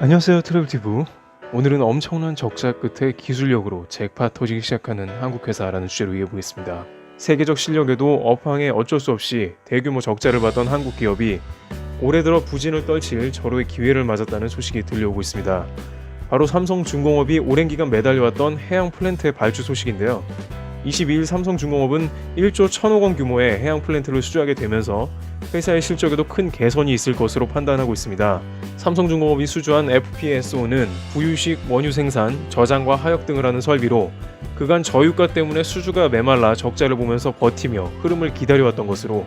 안녕하세요, 트래블티브. 오늘은 엄청난 적자 끝에 기술력으로 잭팟 터지기 시작하는 한국 회사라는 주제로 이어보겠습니다. 세계적 실력에도 업황에 어쩔 수 없이 대규모 적자를 받던 한국 기업이 올해 들어 부진을 떨칠 절호의 기회를 맞았다는 소식이 들려오고 있습니다. 바로 삼성중공업이 오랜 기간 매달려왔던 해양 플랜트의 발주 소식인데요. 22일 삼성중공업은 1조 1,000억 원 규모의 해양 플랜트를 수주하게 되면서 회사의 실적에도 큰 개선이 있을 것으로 판단하고 있습니다. 삼성중공업이 수주한 FPSO는 부유식 원유 생산, 저장과 하역 등을 하는 설비로 그간 저유가 때문에 수주가 메말라 적자를 보면서 버티며 흐름을 기다려왔던 것으로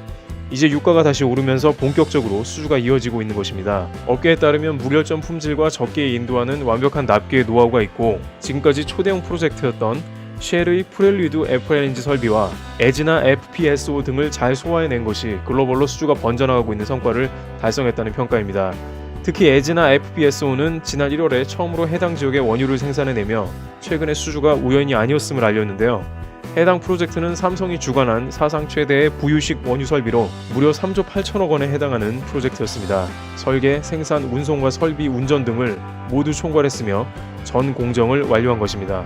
이제 유가가 다시 오르면서 본격적으로 수주가 이어지고 있는 것입니다. 업계에 따르면 무결점 품질과 적기에 인도하는 완벽한 납기의 노하우가 있고 지금까지 초대형 프로젝트였던 쉘의 프렐류드 FLNG 설비와 에즈나 FPSO 등을 잘 소화해낸 것이 글로벌로 수주가 번져나가고 있는 성과를 달성했다는 평가입니다. 특히 에즈나 FPSO는 지난 1월에 처음으로 해당 지역의 원유를 생산해내며 최근의 수주가 우연이 아니었음을 알렸는데요. 해당 프로젝트는 삼성이 주관한 사상 최대의 부유식 원유 설비로 무려 3조 8천억 원에 해당하는 프로젝트였습니다. 설계, 생산, 운송과 설비, 운전 등을 모두 총괄했으며 전 공정을 완료한 것입니다.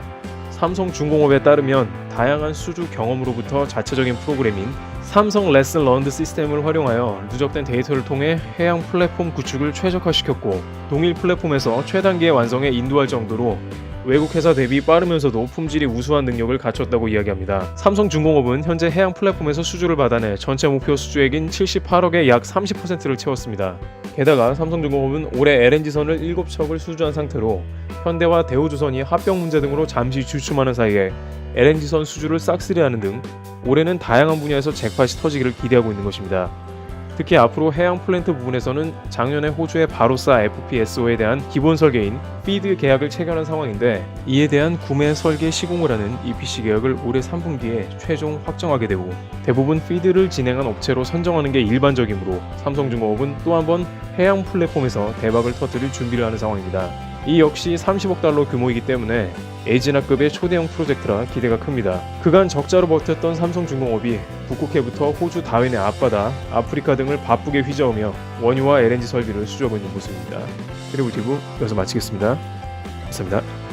삼성중공업에 따르면 다양한 수주 경험으로부터 자체적인 프로그래밍 삼성 레슨 런드 시스템을 활용하여 누적된 데이터를 통해 해양 플랫폼 구축을 최적화시켰고 동일 플랫폼에서 최단계의 완성에 인도할 정도로 외국 회사 대비 빠르면서도 품질이 우수한 능력을 갖췄다고 이야기합니다. 삼성중공업은 현재 해양 플랫폼에서 수주를 받아내 전체 목표 수주액인 78억의 약 30%를 채웠습니다. 게다가 삼성중공업은 올해 LNG선을 7척을 수주한 상태로 현대와 대우조선이 합병 문제 등으로 잠시 주춤하는 사이에 LNG선 수주를 싹쓸이하는 등 올해는 다양한 분야에서 잭팟이 터지기를 기대하고 있는 것입니다. 특히 앞으로 해양 플랜트 부분에서는 작년에 호주의 바로사 FPSO에 대한 기본 설계인 피드 계약을 체결한 상황인데 이에 대한 구매 설계 시공을 하는 EPC 계약을 올해 3분기에 최종 확정하게 되고 대부분 피드를 진행한 업체로 선정하는 게 일반적이므로 삼성중공업은 또 한 번 해양 플랫폼에서 대박을 터뜨릴 준비를 하는 상황입니다. 이 역시 30억 달러 규모이기 때문에 에즈나급의 초대형 프로젝트라 기대가 큽니다. 그간 적자로 버텼던 삼성중공업이 북극해부터 호주 다윈의 앞바다, 아프리카 등을 바쁘게 휘저으며 원유와 LNG 설비를 수주하고 있는 모습입니다. 트래블티브 여기서 마치겠습니다. 감사합니다.